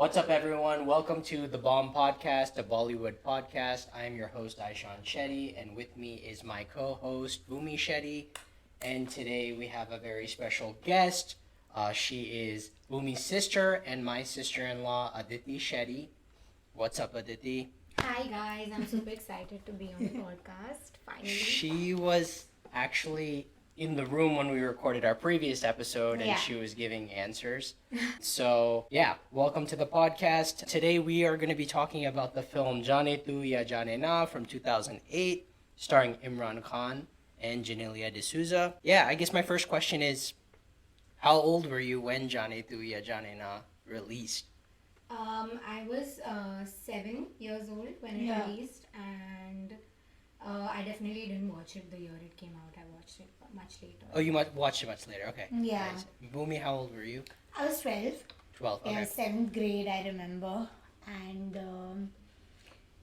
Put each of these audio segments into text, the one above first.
What's up, everyone? Welcome to the BoM Podcast, a Bollywood podcast. I am your host, Shetty, and with me is my co-host, Bhumi Shetty. And today we have a very special guest. She is Bhumi's sister and my sister-in-law, Aditi Shetty. What's up, Aditi? Hi guys, I'm super excited to be on the podcast, finally. She was actually in the room when we recorded our previous episode and she was giving answers. So, welcome to the podcast. Today we are going to be talking about the film Jaane Jaane from 2008, starring Imran Khan and Genelia D'Souza. I guess my first question is, how old were you when Jaane Jaane released? I was 7 years old when it released, and I definitely didn't watch it the year it came out. I watched it much later. Oh, you watched it much later. Okay. Yeah. Nice. Bhumi, how old were you? I was 12. 12, okay. Yeah, 7th grade, I remember. And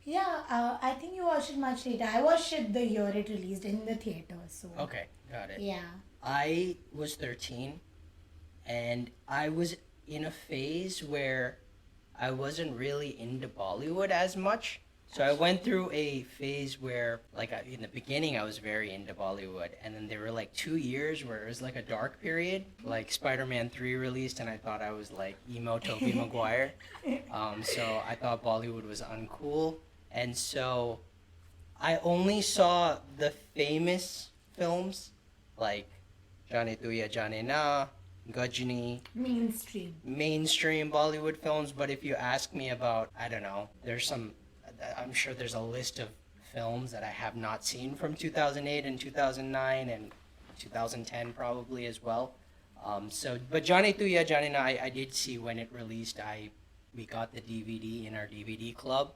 I think you watched it much later. I watched it the year it released in the theater. So. Okay, got it. Yeah. I was 13, and I was in a phase where I wasn't really into Bollywood as much. So I went through a phase where, in the beginning, I was very into Bollywood. And then there were, 2 years where it was, a dark period. Like, Spider-Man 3 released, and I thought I was, emo Tobey Maguire. So I thought Bollywood was uncool. And so I only saw the famous films, like Jaane Jaane Na, Gajni, mainstream Bollywood films. But if you ask me about, I don't know, I'm sure there's a list of films that I have not seen from 2008 and 2009 and 2010 probably as well. But Jaane Jaane Na, I did see when it released. We got the DVD in our DVD club,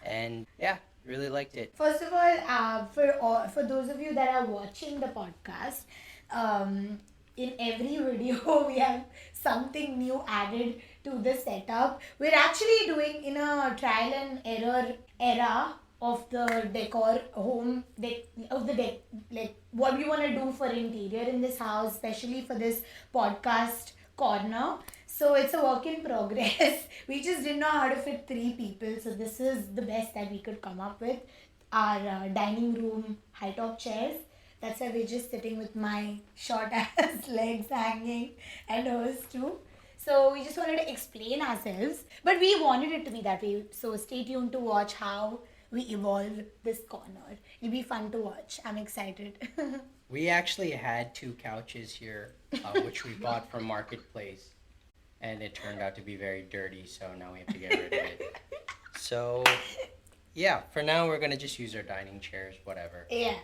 and really liked it. First of all, for those of you that are watching the podcast, in every video we have something new added to the setup. We're actually doing in a trial and error era of the decor what we want to do for interior in this house, especially for this podcast corner. So it's a work in progress. We just didn't know how to fit 3 people, so this is the best that we could come up with. Our dining room high top chairs. That's why we're just sitting with my short ass legs hanging and hers too. So we just wanted to explain ourselves. But we wanted it to be that way. So stay tuned to watch how we evolve this corner. It'll be fun to watch. I'm excited. We actually had 2 couches here, which we bought from Marketplace. And it turned out to be very dirty, so now we have to get rid of it. So, for now we're going to just use our dining chairs, whatever. Yeah.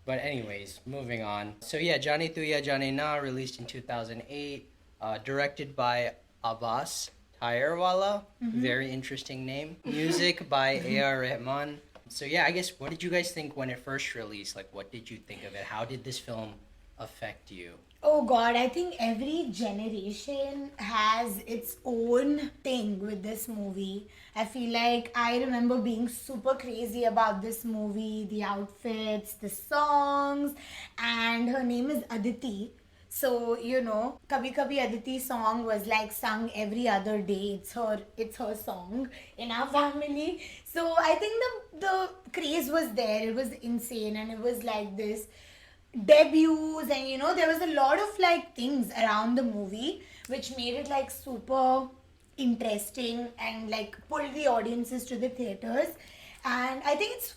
But anyways, moving on. So Jaane Jaane Na, released in 2008, directed by Abbas Tayarwala, very interesting name. Music by A.R. Rahman. So I guess, what did you guys think when it first released? What did you think of it? How did this film affect you? Oh God, I think every generation has its own thing with this movie. I feel like I remember being super crazy about this movie, the outfits, the songs, and her name is Aditi. So, Kabhi Kabhi Aditi song was sung every other day. It's her song in our family. So I think the craze was there. It was insane, and it was this debuts, and there was a lot of things around the movie which made it super interesting and pulled the audiences to the theaters. And I think it's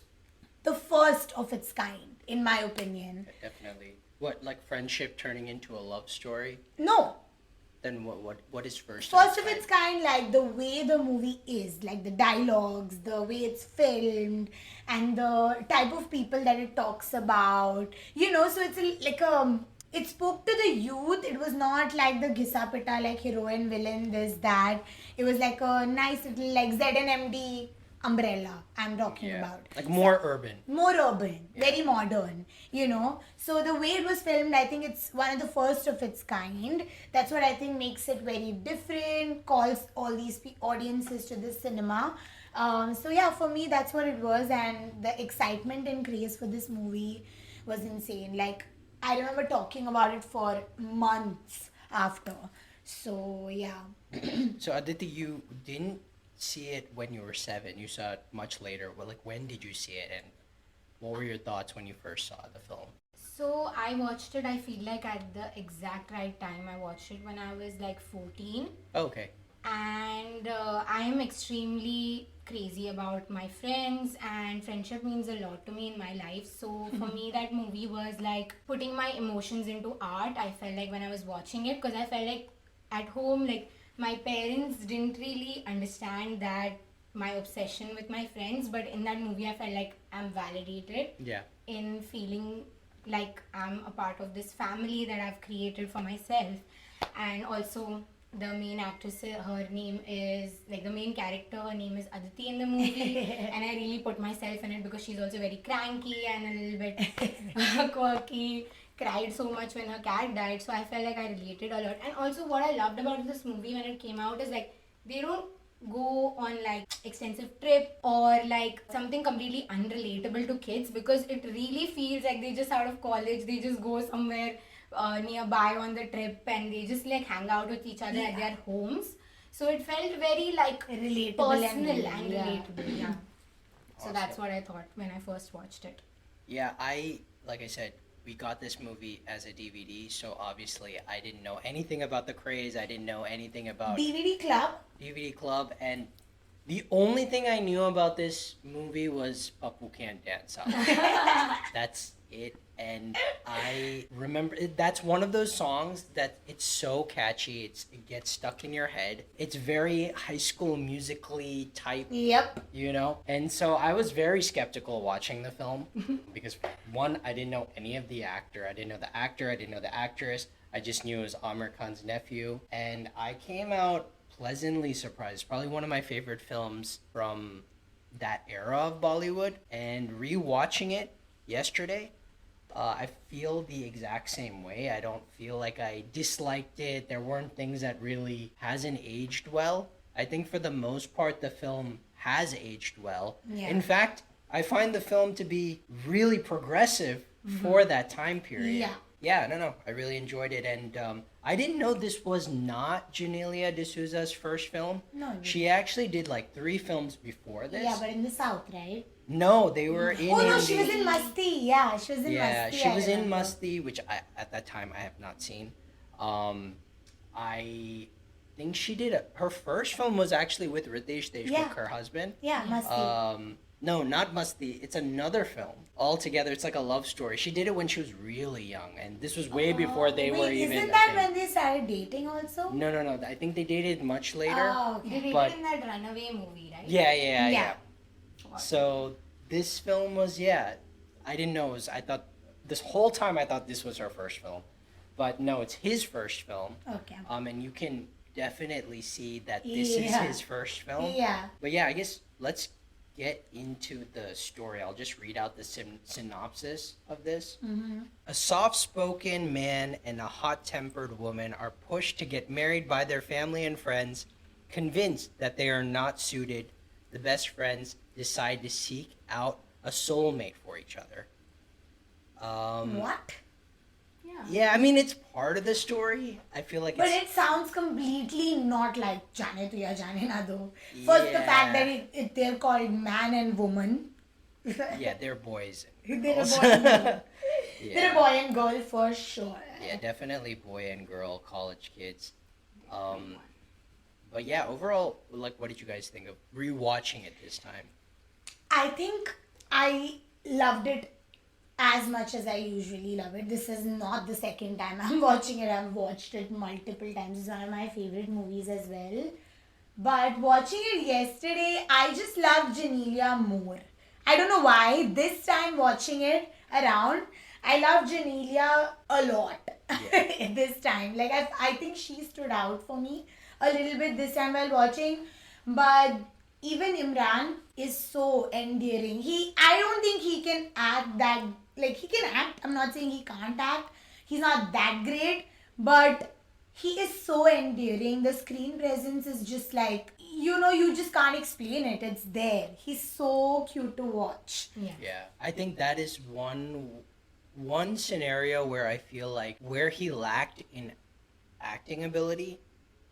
the first of its kind, in my opinion. Definitely. What, friendship turning into a love story? No. Then what is first of its kind? The way the movie is, the dialogues, the way it's filmed, and the type of people that it talks about. So it's it spoke to the youth. It was not the Ghisa Pita, heroine, villain, this, that. It was a nice little ZNMD umbrella I'm talking about. More urban. More urban, very modern, So the way it was filmed, I think it's one of the first of its kind. That's what I think makes it very different, calls all these audiences to the cinema. For me, that's what it was. And the excitement and craze for this movie was insane. I remember talking about it for months after. So yeah. So Aditi, you didn't see it when you were 7. You saw it much later. Well, like when did you see it, and what were your thoughts when you first saw the film? So I watched it, I feel like at the exact right time. I watched it when I was like 14. Okay. And I am extremely crazy about my friends, and friendship means a lot to me in my life. So for me, that movie was like putting my emotions into art. I felt like when I was watching it, because I felt like at home, like my parents didn't really understand that my obsession with my friends, but in that movie I felt like I'm validated Yeah. in feeling like I'm a part of this family that I've created for myself. And also the main actress, her name is like the main character, her name is Aditi in the movie. And I really put myself in it because she's also very cranky and a little bit quirky. Cried so much when her cat died, so I felt like I related a lot. And also what I loved about this movie when it came out is like they don't go on like extensive trip or like something completely unrelatable to kids, because it really feels like they just out of college, they just go somewhere nearby on the trip and they just like hang out with each other at their homes. So it felt very like Relatable personal and relatable. Yeah. So Awesome. that's what I thought when I first watched it. Yeah, like I said, we got this movie as a DVD, so obviously I didn't know anything about the craze. I didn't know anything about DVD Club. DVD Club, and the only thing I knew about this movie was Papu Can't Dance. That's it. And I remember that's one of those songs that it's so catchy. It gets stuck in your head. It's very High School Musically type. Yep. You know? And so I was very skeptical watching the film because, one, I didn't know any of the actor. I didn't know the actor. I didn't know the actress. I just knew it was Amir Khan's nephew. And I came out pleasantly surprised. Probably one of my favorite films from that era of Bollywood. And rewatching it yesterday, I feel the exact same way. I don't feel like I disliked it. There weren't things that really hasn't aged well. I think for the most part, the film has aged well. Yeah. In fact, I find the film to be really progressive for that time period. Yeah. Yeah, no, I really enjoyed it. And I didn't know this was not Genelia D'Souza's first film. No. She actually did like 3 films before this. Yeah, but in the south, right? No, they were in Oh no, Hindi. she was in Masti. Yeah, she was in Masti. Yeah, she was I in remember. Masti, which at that time I have not seen. I think she did her first film was actually with Ritesh Deshmukh, Yeah. her husband. Yeah, Masti. No, not Masti. It's another film altogether. It's like a love story. She did it when she was really young, and this was way before they were even. Isn't a that thing. when they started dating also? No. I think they dated much later. Oh, They okay. did But- it in that Runaway movie, right? Yeah. Wow. So this film was I didn't know it was. I thought this whole time I thought this was her first film, but no, it's his first film. Okay. And you can definitely see that this is Yeah. his first film. Yeah. But yeah, I guess let's get into the story. I'll just read out the synopsis of this. Mm-hmm. A soft-spoken man and a hot-tempered woman are pushed to get married by their family and friends. Convinced that they are not suited, the best friends decide to seek out a soulmate for each other. What? Yeah, I mean, it's part of the story. I feel like But it's... it sounds completely not like Jaane tu ya Jaane na do. First, the fact that they're called man and woman. Yeah, they're boys. They're a boy and girl. They're a Yeah. boy and girl for sure. Yeah, definitely boy and girl, college kids. But yeah, overall, like, what did you guys think of rewatching it this time? I think I loved it as much as I usually love it. This is not the second time I'm watching it. I've watched it multiple times. It's one of my favorite movies as well. But watching it yesterday, I just loved Genelia more. I don't know why. This time watching it around, I love Genelia a lot. Yeah. This time. Like, I think she stood out for me a little bit this time while watching. But even Imran is so endearing. I don't think he can act that, like, he can act. I'm not saying he can't act. He's not that great, but he is so endearing. The screen presence is just like, you just can't explain it. It's there. He's so cute to watch. Yeah, I think that is one scenario where I feel like where he lacked in acting ability,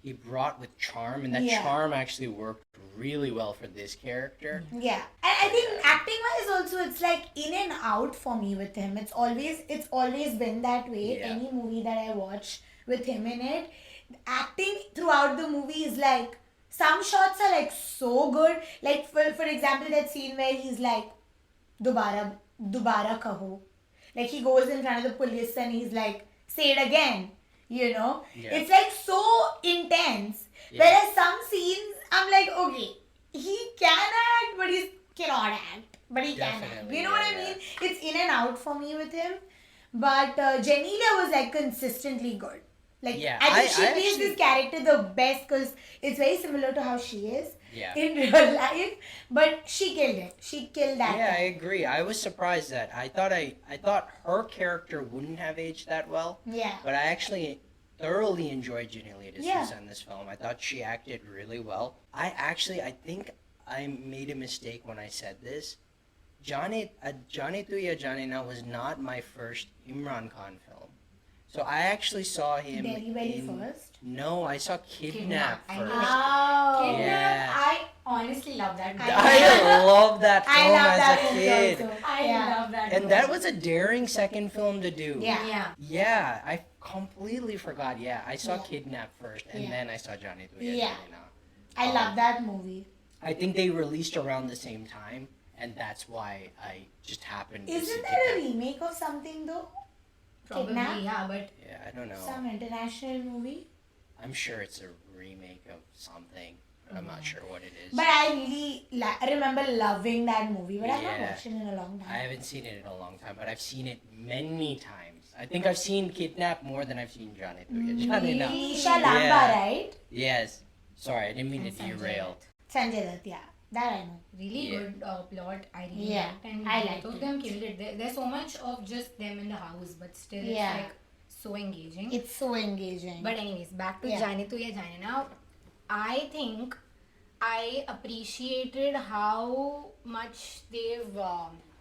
he brought with charm, and that Yeah. charm actually worked really well for this character. Yeah, and I think acting wise also it's like in and out for me with him. It's always been that way. Yeah. Any movie that I watch with him in it, acting throughout the movie is like some shots are like so good. Like for example, that scene where he's like, "Dobara kaho," like he goes in front of the police and he's like, "Say it again." You know, Yeah. it's like so intense. Yeah. Whereas some scenes, I'm like, okay, he can act, but he cannot act. But he can act. Definitely, You know what I yeah, mean? It's in and out for me with him. But Genelia was like consistently good. Like Yeah, I think I she plays actually- this character the best because it's very similar to how she is Yeah. in real life. But she killed it. She killed that. Yeah, I part. agree. I was surprised that I thought her character wouldn't have aged that well, Yeah. but I actually thoroughly enjoyed Genelia D'Souza Yeah. in this film. I thought she acted really well. I think I made a mistake when I said this. Jaane Tuya Jaane Na was not my first Imran Khan film. So I actually saw him Very in... first. No, I saw Kidnap Kidnap. I first. know. Oh. Kidnap, Yeah. I honestly love that movie. I love that I film love as that a movie kid. also. I Yeah. love that And movie. that was a daring second film to do. Yeah. Yeah. Yeah, I completely forgot. Yeah, I saw Yeah. Kidnap first, and Yeah. then I saw Jaane Tuya Yeah. Jaane Na. I love that movie. I think they released around the same time, and that's why I just happened to see Isn't there a Kidnap. remake of something though? Probably, Kidnap? yeah, but Yeah, I don't know. Some international movie? I'm sure it's a remake of something, but I'm not sure what it is. But I really I remember loving that movie, but I've not Yeah. watched it in a long I time. haven't seen it in a long time, but I've seen it many times. I think I've seen Kidnap more than I've seen Jaane Tuya Jaane Na. Nisha Lamba, Yeah. right? Yes. Sorry, I didn't mean to And Sanjay derail. Dutt. Sanjay Dutt, yeah. That I know. really Yeah. good plot. I really Yeah, liked, and I both liked of it. them killed it. There's so much of just them in the house, but still Yeah. it's like so engaging. It's so engaging. But anyways, back to Yeah. Jaane Tuya Jaane. Now, I think I appreciated how much they've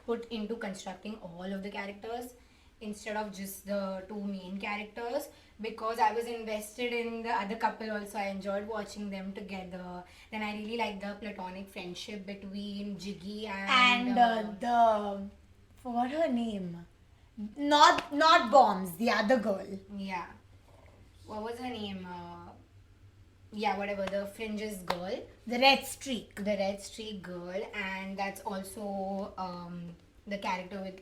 put into constructing all of the characters instead of just the two main characters, because I was invested in the other couple also. I enjoyed watching them together. Then I really liked the platonic friendship between Jiggy and forgot her name. Not Bombs, the other girl. yeah, what was her name? Yeah, whatever, the Fringes girl. The Red Streak. The Red Streak girl, and that's also the character with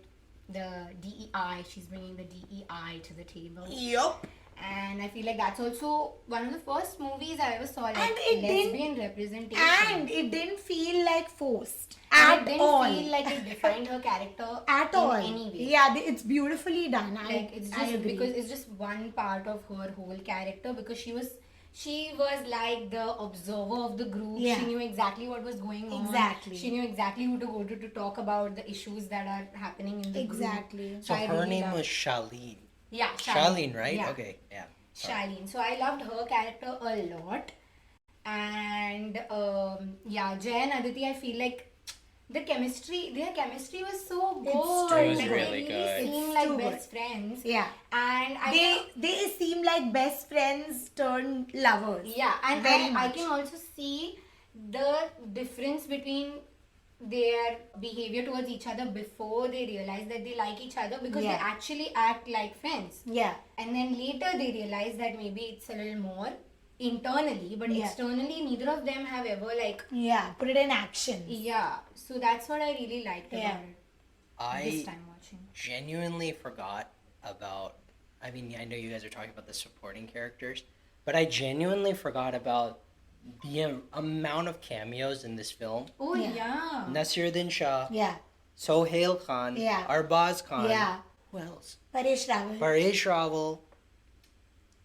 the DEI. She's bringing the DEI to the table, Yup. and I feel like that's also one of the first movies I ever saw, like And it didn't- lesbian representation. And it didn't feel like forced And at it didn't all. feel like it defined her character At in all. any way. Yeah, it's beautifully done. Like it's I just agree. because it's just one part of her whole character, because she was like the observer of the group. Yeah. She knew exactly what was going on. Exactly. She knew exactly who to go to talk about the issues that are happening in the group. Exactly. So I her really name loved- was Charlene. Yeah, Charlene, right? Yeah. Okay, yeah. Sorry. Charlene. So I loved her character a lot. And yeah, Jay and Aditi, I feel like their chemistry was so good. It was Like, really they good. seem It's like too best friends. Yeah. And They seem like best friends turned lovers. yeah, and Very I much. can also see the difference between their behavior towards each other before they realize that they like each other, because Yeah. they actually act like friends. Yeah. And then later they realize that maybe it's a little more internally, but Yeah. externally neither of them have ever like, Yeah. Put it in action. yeah. So that's what I really liked Yeah. about it this I time watching. genuinely forgot about. I mean, I know you guys are talking about the supporting characters, but I genuinely forgot about the amount of cameos in this film. Oh Yeah. yeah. Nasiruddin Shah, Yeah. Sohail Khan, Yeah. Arbaz Khan. Yeah. Who else? Paresh Rawal. Paresh Rawal.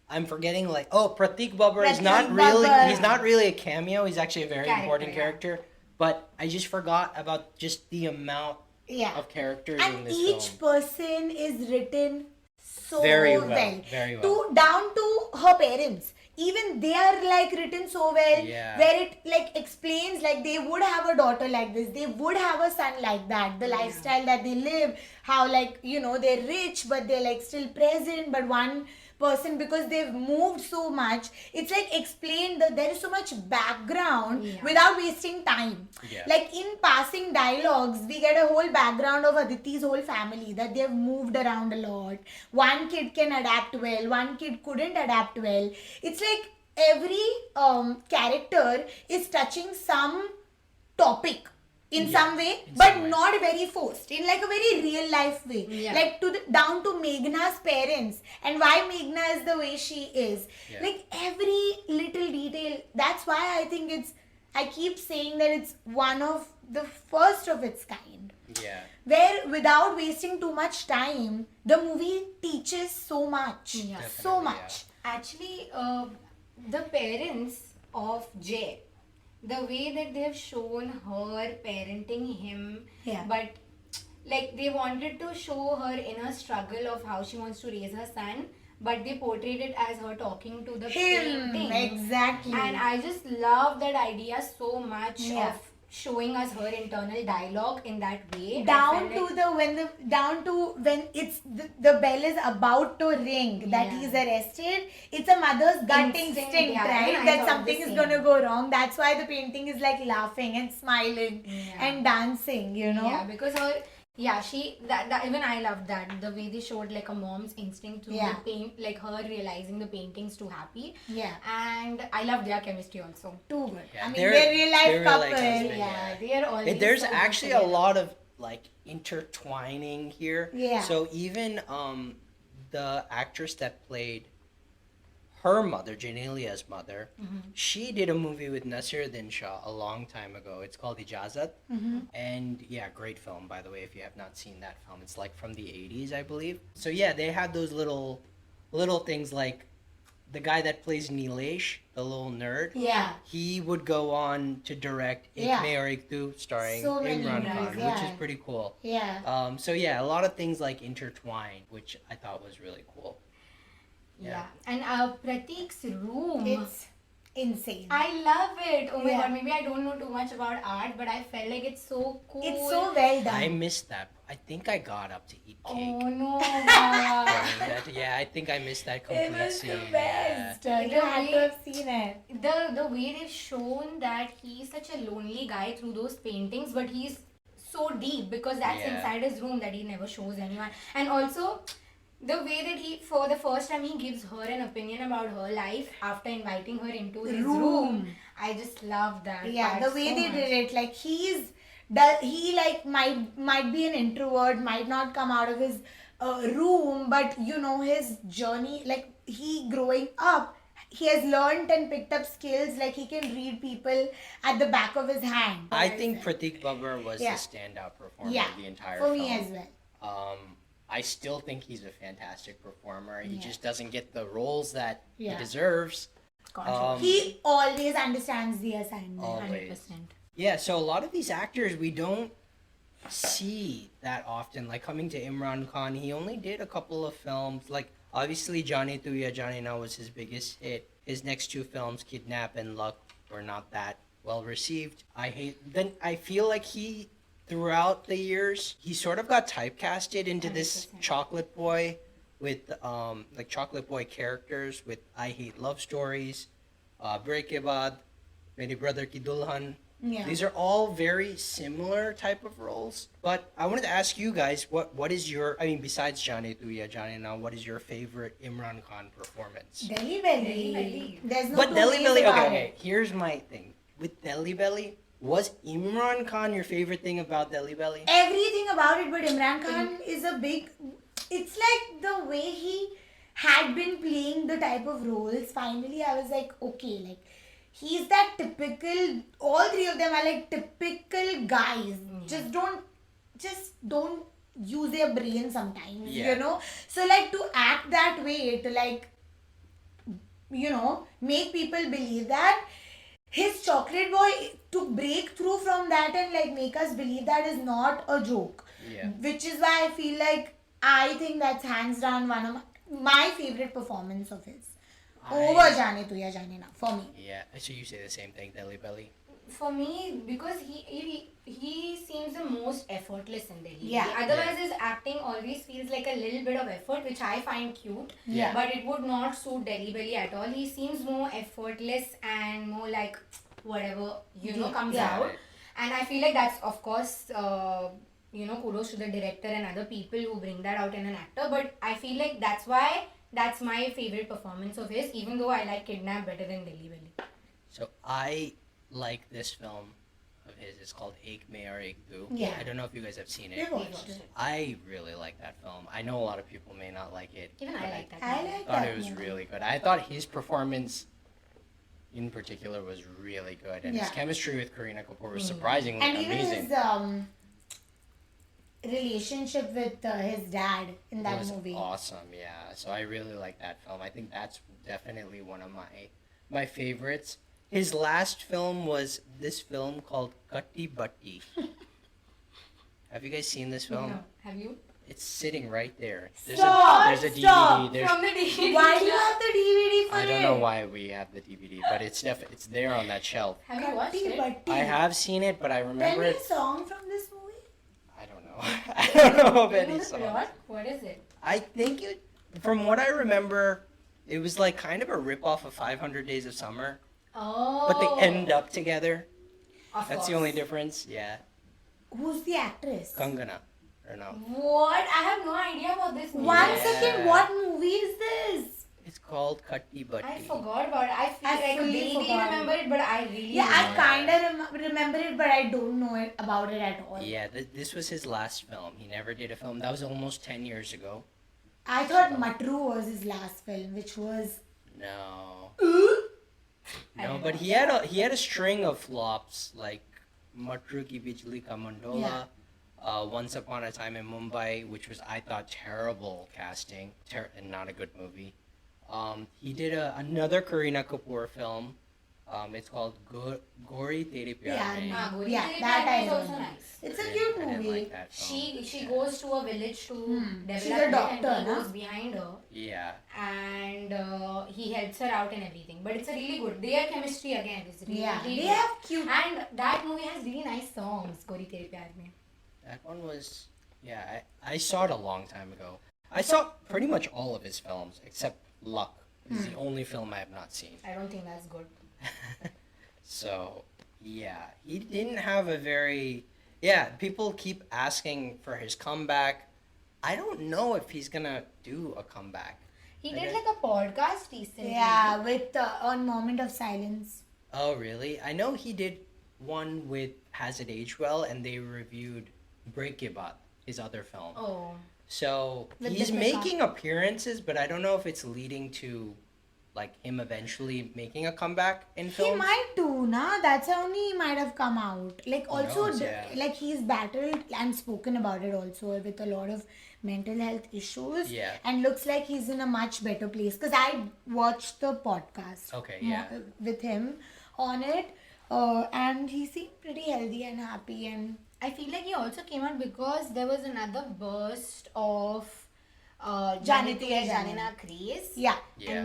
I'm forgetting Pratik Babbar is Pratik not really Babbar. he's not really a cameo, he's actually a very Character, important yeah. character. But I just forgot about just the amount Yeah. of characters in And this each film. person is written so Very well, very well. Down to her parents. Even they are like written so well, Yeah. where it like explains like they would have a daughter like this, they would have a son like that, the lifestyle that they live, how like they're rich but they're like still present, but one person because they've moved so much. It's like explained that there is so much background without wasting time. Yeah. Like in passing dialogues, we get a whole background of Aditi's whole family, that they've moved around a lot. One kid can adapt well, one kid couldn't adapt well. It's like every character is touching some topic in some way, but not very forced, in like a very real life way. Like down to Meghna's parents and why Meghna is the way she is. Like every little detail. That's why I think I keep saying that it's one of the first of its kind. Yeah. Where without wasting too much time, the movie teaches so much. So much. Actually, the parents of Jay, the way that they have shown her parenting him, but like they wanted to show her inner struggle of how she wants to raise her son, but they portrayed it as her talking to the painting. Exactly. And I just love that idea so much of showing us her internal dialogue in that way. Down to when it's the bell is about to ring, that he's arrested. It's a mother's gut instinct, right? That something is gonna go wrong. That's why the painting is like laughing and smiling and dancing, you know? Yeah, because her that even I loved that, the way they showed like a mom's instinct to paint, like her realizing the painting's too happy. And I love their chemistry also. Too good. Yeah, I mean, they're real life couple. They are always there's so actually a lot of like intertwining here. So even the actress that played her mother, Genelia's mother, she did a movie with Nasiruddin Shah a long time ago. It's called Ijazat. And great film, by the way, if you have not seen that film. It's like from the 80s, I believe. So they had those little things, like the guy that plays Nilesh, the little nerd. He would go on to direct Ik Mein Aur Ek Tu, starring So Imran many Khan, movies, which is pretty cool. So a lot of things like intertwined, which I thought was really cool. And Pratik's room, it's insane. I love it. Oh my god, maybe I don't know too much about art, but I felt like it's so cool. It's so well done. I missed that. I think I got up to eat cake. Oh no. I think I missed that complete It was scene. the best. You had to have seen it. The way they've shown that he's such a lonely guy through those paintings, but he's so deep because that's inside his room that he never shows anyone. And also, the way that he, for the first time, he gives her an opinion about her life after inviting her into his room. I just love that. Yeah, the way so they much. did it, like he like might be an introvert, might not come out of his room, but you know his journey, like he growing up, he has learned and picked up skills, like he can read people at the back of his hand. I think Pratik Babbar was the standout performer of the entire for film. me as well. I still think he's a fantastic performer. He just doesn't get the roles that he deserves. He always understands the assignment. Always. 100%. Yeah, so a lot of these actors we don't see that often. Like coming to Imran Khan, he only did a couple of films. Like obviously Jaane Tu Ya Jaane Na was his biggest hit. His next two films, Kidnap and Luck, were not that well received. I feel like he, throughout the years, he sort of got typecasted into this 100%. chocolate boy with like chocolate boy characters with I Hate Love Stories, Break Ke Baad, Mere Brother Ki Dulhan. These are all very similar type of roles. But I wanted to ask you guys, what is your, I mean, besides Jaane Tu Ya Jaane Na, what is your favorite Imran Khan performance? Delhi Belly. There's no But two Delhi ways Belly, about okay, it. here's my thing. With Delhi Belly, was Imran Khan your favorite thing about Delhi Belly? Everything about it, but Imran Khan is a big, it's like the way he had been playing the type of roles. Finally, I was like, okay, like he's that typical, all three of them are like typical guys. Just don't use their brain sometimes, you know. So like to act that way, to like, you know, make people believe that his chocolate boy, to break through from that and like make us believe that is not a joke. Which is why I feel like I think that's hands down one of my favorite performance of his. Over Jaane Tu Ya Jaane Na, for me. Yeah, so you say the same thing, Delhi Belly? for me, because he seems the most effortless in Delhi. Yeah. Otherwise, his acting always feels like a little bit of effort, which I find cute. Yeah. But it would not suit Delhi Belly at all. He seems more effortless and more like whatever comes out. And I feel like that's, of course, kudos to the director and other people who bring that out in an actor. But I feel like that's why that's my favorite performance of his, even though I like Kidnap better than Delhi Belly. So I like this film of his. It's called Ek Mein Aur Ek Tu. Yeah. I don't know if you guys have seen We it. watched it. I really like that film. I know a lot of people may not like it. Even but I like that. I movie. like thought that it was movie. really good. I thought his performance in particular was really good. And his Yeah. chemistry with Kareena Kapoor was surprisingly And even amazing. his relationship with his dad in that It was movie. awesome, yeah. So I really like that film. I think that's definitely one of my favorites. His last film was this film called Katti Batti. Have you guys seen this film? No. Have you? It's sitting right there. There's Stop, a DVD. stop. There's, From the DVD. Why do you have the DVD for I it? don't know why we have the DVD, but it's there on that shelf. Have you watched Katti it? Batti. I have seen it, but I Tell remember me it. a song from this movie. I don't know. I don't know of Do you any know the songs. plot? What is it? I think from what I remember, it was like kind of a rip-off of 500 Days of Summer, Oh. but they end up together. Of That's the course. only difference. Yeah, Who's the actress? Kangana, or no? What? I have no idea about this movie. One Yeah. second, what movie is this? It's called Katti Batti. I forgot about it. I feel I like I fully vaguely forgot. remember it, but I really Yeah, I don't. kind of remember it, but I don't know about it at all. Yeah, this was his last film. He never did a film. That was almost 10 years ago. I thought Matru was his last film, which was. No. I No, don't but know. he had a string of flops like Matru Ki Bijli Ka Mandola, Once Upon a Time in Mumbai, which was I thought terrible casting and not a good movie. He did another Kareena Kapoor film. It's called Gori Tere Pyar Yeah, Mein. Ah, Gori Yeah, Tere that Pyar I is also remember. nice. It's a I cute didn't movie. like that film. She Yeah. goes to a village to develop She's a it doctor, and he na? goes behind her Yeah. and he helps her out and everything. But it's a really good. Their chemistry again is really, Yeah, really they good. have cute. And that movie has really nice songs. Gori Tere Pyar Mein. That one was, yeah, I saw it a long time ago. I saw pretty much all of his films except Luck. It's the only film I have not seen. I don't think that's good. So, yeah, he didn't have a very, yeah, people keep asking for his comeback. I don't know if he's gonna do a comeback. He Okay. did like a podcast recently. Yeah, with on Moment of Silence. Oh, really? I know he did one with Has It Aged Well, and they reviewed Break Ke Baad, his other film. Oh. So With he's different making appearances, but I don't know if it's leading to like him eventually making a comeback in He films. might do, na? That's how he might have come out. Like Who also, knows, yeah. like he's battled and spoken about it also with a lot of mental health issues. Yeah. And looks like he's in a much better place. Because I watched the podcast. Okay, yeah. With him on it. And he seemed pretty healthy and happy and... I feel like he also came out because there was another burst of Jaane Jaane Na craze. Yeah. Yeah.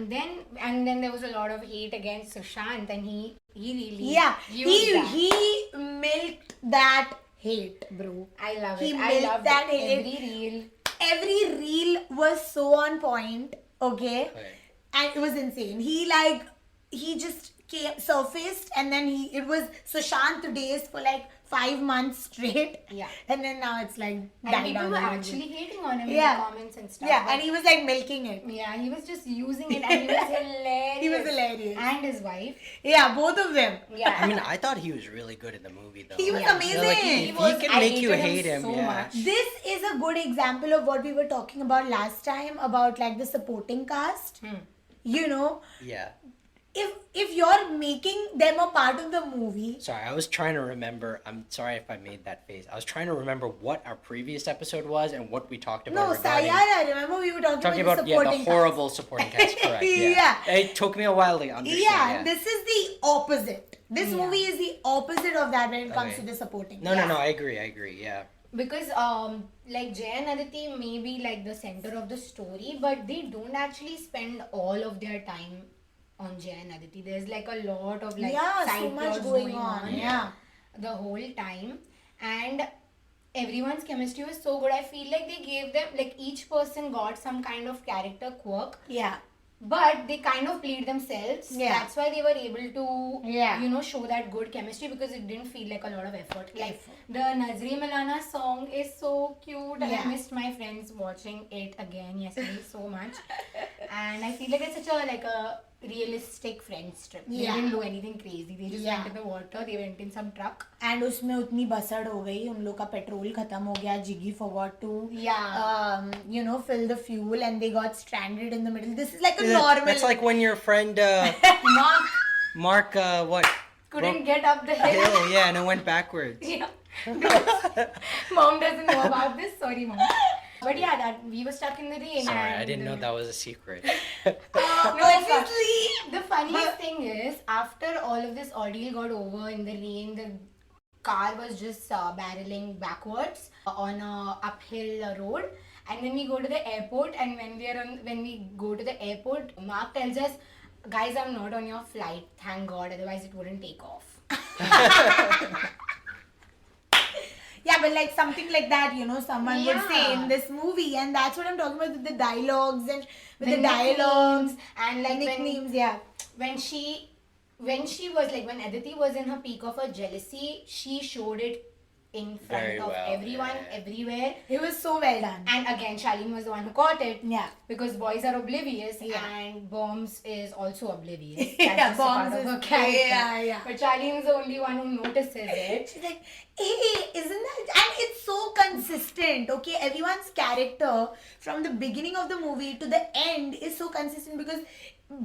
And then there was a lot of hate against Sushant, and he really Yeah. used that. He milked that hate, bro. I love he it. I milked love that that hate. Every reel was so on point, okay? Okay. And it was insane. He just surfaced and then it was Sushant days for like 5 months straight. Yeah. And then now it's like And died people down were a little actually bit. hating on him Yeah. in the comments and stuff. Yeah, but- and he was like milking it. yeah, he was just using it, and he was hilarious. He was hilarious. And his wife. Yeah, both of them. Yeah. I mean, I thought he was really good in the movie, though. He was Yeah. amazing. Like, He if was- he can I make you hated him hate him, so yeah. much. This is a good example of what we were talking about last time about like the supporting cast. You know, Yeah. if you're making them a part of the movie, Sorry, I was trying to remember. I'm sorry if I made that face. I was trying to remember what our previous episode was and what we talked about no, regarding... Sayara, remember we were talking about the the supporting horrible supporting cast, correct, yeah. Yeah. It took me a while to cast. understand, Yeah, this is the opposite. This Yeah. movie is the opposite of that when it comes Okay. to the supporting. No, cast. I agree, yeah. Because like Jay and Aditi may be like the center of the story, but they don't actually spend all of their time on Jay and Aditi. There's like a lot of like Yeah, side so much plots going on. Yeah. the whole time, and everyone's chemistry was so good. I feel like they gave them, like, each person got some kind of character quirk, Yeah. but they kind of played themselves. Yeah. That's why they were able to, Yeah. you know, show that good chemistry, because it didn't feel like a lot of effort. Like, the Nazri Malana song is so cute, and Yeah. I missed my friends watching it again yesterday so much. And I feel like it's such a, like, a realistic friends trip. They Yeah. didn't do anything crazy. They just Yeah. went in the water, they went in some truck. And उसमें उतनी बसड़ हो गई, उन लोग का petrol खत्म हो गया, जिगी forgot to fill the fuel, and they got stranded in the middle. This is like a normal. That's like when your friend Mark what Couldn't get up the hill. hill, yeah, and it went backwards. Yeah. Mom doesn't know about this. Sorry, Mom. But yeah, that we were stuck in the rain. Sorry, and I didn't know that was a secret. No, obviously. The funniest thing is, after all of this ordeal got over in the rain, the car was just barreling backwards on a uphill road. And then we go to the airport, and when we go to the airport, Mark tells us, "Guys, I'm not on your flight. Thank God, otherwise it wouldn't take off." Yeah, but like something like that, someone would say Yeah. in this movie, and that's what I'm talking about, with the dialogues and with the nicknames, dialogues and like nicknames. Yeah. when she was like, when Aditi was in her peak of her jealousy, she showed it in front Very of well, everyone, yeah. everywhere. It was so well done. And again, Charlene was the one who caught it. Yeah. Because boys are oblivious, Yeah. and BoM's is also oblivious. Yeah, That's just a BoM's part of her is- character. yeah. But Charlene is the only one who notices it. She's like, hey, isn't that? And it's so consistent, okay? Everyone's character from the beginning of the movie to the end is so consistent, because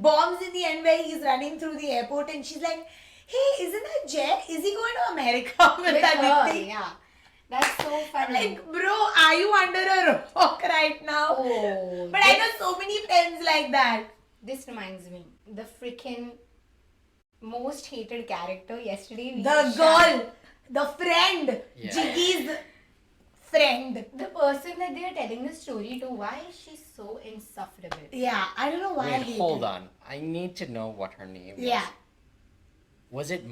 BoM's in the end where he's running through the airport, and she's like, hey, isn't that Jay? Is he going to America with With that her, thing? yeah. That's so funny. Like, bro, are you under a rock right now? Oh, But I know so many friends like that. This reminds me, the freaking most hated character yesterday. we The shot- girl, the friend, Yeah. Jiggy's friend. The person that they are telling the story to, why is she so insufferable? Yeah, I don't know why. I Wait, hate hold it. on. I need to know what her name Yeah. was. Was it?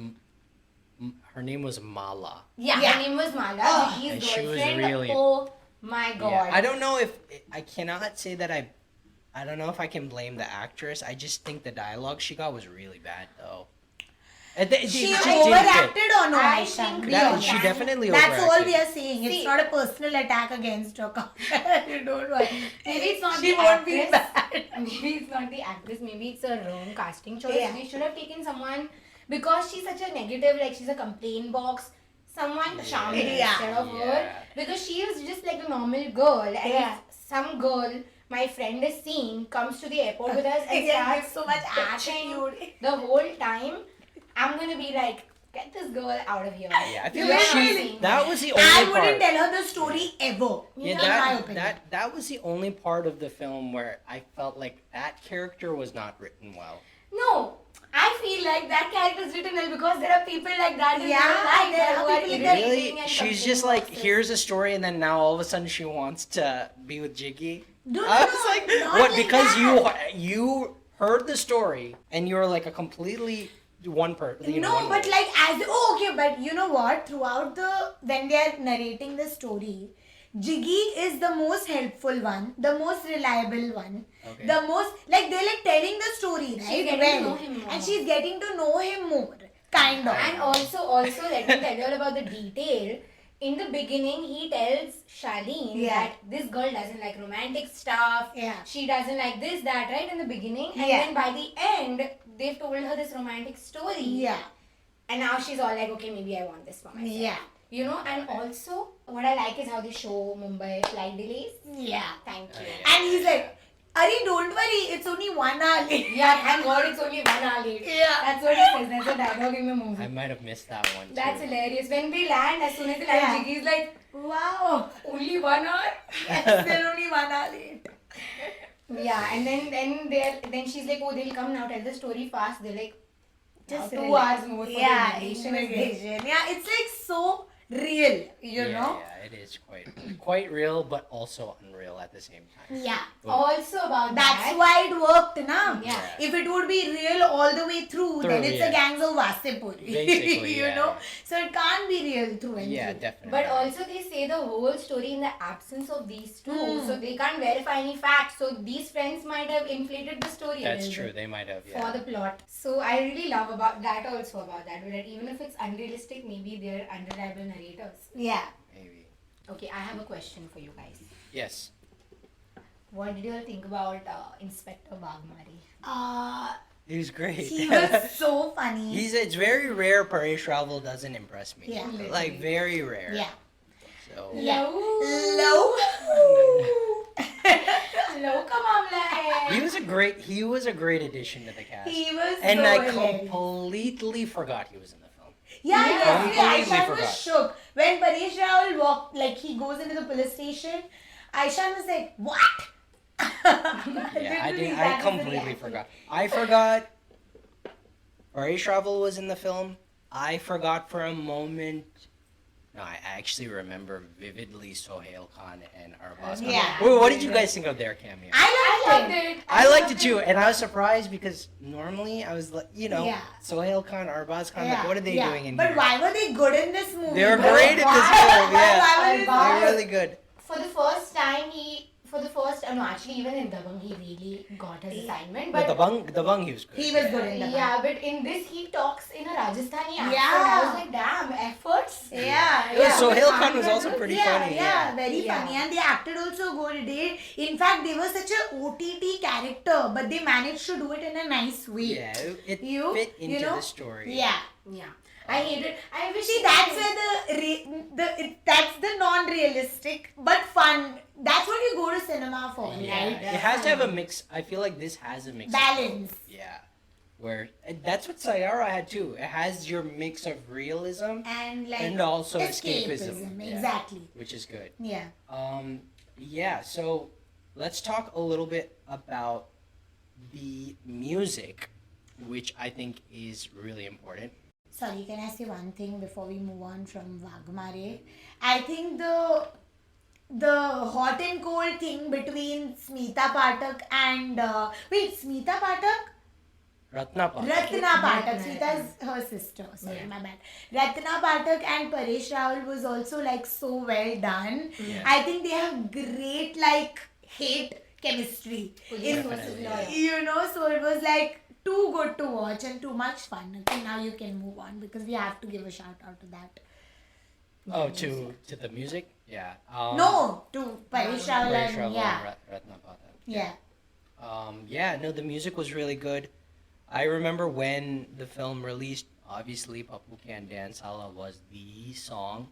Her name was Mala. Yeah, Yeah. her name was Mala, Oh. Jigi's And she was girlfriend. really- Oh my god. Yeah. I don't know if I cannot say that I don't know if I can blame the actress. I just think the dialogue she got was really bad though. She just didn't fit. overacted or no, I Aisha? think Be That, honest. she definitely That's all overacted. we are saying. It's See- not a personal attack against her. You don't worry. Maybe it's not She the won't be actress. bad. Maybe it's not the actress. Maybe it's a wrong casting choice. Yeah. They should have taken someone, because she's such a negative, like she's a complaint box. Someone charming Yeah. instead of her, Yeah. because she is just like a normal girl. And Yeah. if some girl my friend is seeing comes to the airport with us and Yeah, starts with so much bitching attitude. the whole time, I'm gonna be like, get this girl out of here. Yeah, I feel You're like not she. seeing That her. was the only I part. wouldn't tell her the story ever. Yeah, in my that, opinion. that was the only part of the film where I felt like that character was not written well. No, I feel like that character is written well because there are people like that in Yeah, real life there who are are people like that. irritating Really? and She's complaining just like, boxes. here's a story, and then now all of a sudden she wants to be with Jiggy. No, I no, was like, not what? like Because that. you heard the story and you're like a completely one person. No, but like okay, but you know what? Throughout when they are narrating the story, Jiggy is the most helpful one, the most reliable one, Okay. the most like they're like telling the story, right? She's getting to know him more. And she's getting to know him more, kind of. And also let me tell you all about the detail. In the beginning, he tells Charlene Yeah. that this girl doesn't like romantic stuff. Yeah. She doesn't like this, that, right? In the beginning. And Yeah. then by the end, they've told her this romantic story. Yeah, And now she's all like, okay, maybe I want this for myself. yeah, You know, and also, what I like is how they show Mumbai flight delays. yeah. Thank you. And he's like, Ari, don't worry, it's only 1 hour late. Yeah, thank God it's only 1 hour late. Yeah. That's what he says. That's a dialogue in the movie. I might have missed that one. That's too. hilarious. When they land, as soon as they land, Yeah. Jiggy's like, Wow. only 1 hour? It's still only 1 hour late. Yeah, and then she's like, oh, they'll come now, tell the story fast. They're like, Just 2 relax. hours more for Yeah, the immigration is good. immigration. Yeah, it's like so real, you know? Yeah, it is quite real, but also unreal at the same time. Yeah. Also about That's that. why it worked, na? Yeah. If it would be real all the way through, then it's a gangs of Wasipur. Basically, you know? So it can't be real through and Yeah, through. definitely. But also they say the whole story in the absence of these two, so they can't verify any facts. So these friends might have inflated the story. That's a little true. bit They might have. for Yeah. the plot. So I really love about that also about that. That even if it's unrealistic, maybe they're unreliable narrators. Yeah. Maybe. Okay, I have a question for you guys. Yes. What did you all think about Inspector Bagmari? He was great. He was so funny. It's very rare Paresh Rawal doesn't impress me. Yeah. Like very rare. Yeah. So Yeah. Low. Low ka mamla hai. he was a great addition to the cast. He was And so I hilarious. completely forgot he was in the film. Yeah, Yeah. yes, Completely Aishan was forgot. shook. When Paresh Rawal walked, like he goes into the police station, Aishan was like, what? Yeah, I completely forgot. I forgot Paresh Rawal was in the film. I forgot for a moment. No, I actually remember vividly Sohail Khan and Arbaz Khan. Yeah. Wait, what did you guys think of their cameo? I loved it. I liked it too, and I was surprised because normally I was like, Yeah. Sohail Khan, Arbaz Khan, like, what are they doing in But here? why were they good in this movie? They were Why- great in this why- film, yeah. Why were they Arbaz- They're really good. For the first time, no, actually, even in Dabang, he really got his assignment. But But the bung, he was good. He was good in the yeah, but in this, he talks in a Rajasthani accent. Yeah. I was like, damn, efforts. Yeah, Yeah, yeah. Sohail Khan was also pretty yeah, funny. Yeah, very Yeah. funny. And they acted also good. In fact, they were such a OTT character, but they managed to do it in a nice way. Yeah, it You- fit into you know? the story. Yeah. Yeah. I hate it. I wish See, that's where that's the non-realistic but fun. That's what you go to cinema for, Yeah, right? it has to have a mix. I feel like this has a mix. of Balance. both. Yeah, where and that's what Sayara had too. It has your mix of realism And like and also escapism. Yeah, Exactly. which is good. Yeah. Yeah. So let's talk a little bit about the music, which I think is really important. Sorry, can I say one thing before we move on from Vagmare? I think the hot and cold thing between Smita Pathak and Smita Pathak? Ratna Pathak. Ratna Pathak. Ratna, Smita is her sister. Sorry, Yeah. my bad. Ratna Pathak and Paresh Rawal was also like so well done. Yeah. I think they have great like hate chemistry. Definitely, yeah. You know, so it was like too good to watch and too much fun. Okay, now you can move on because we have to give a shout out to that. Oh, to the music. Yeah. No, to Paresh Rawal Paresh and Rawal yeah. and Ratna Pathak. Yeah. Yeah, no, the music was really good. I remember when the film released, obviously Papu Can Dance Hala was the song.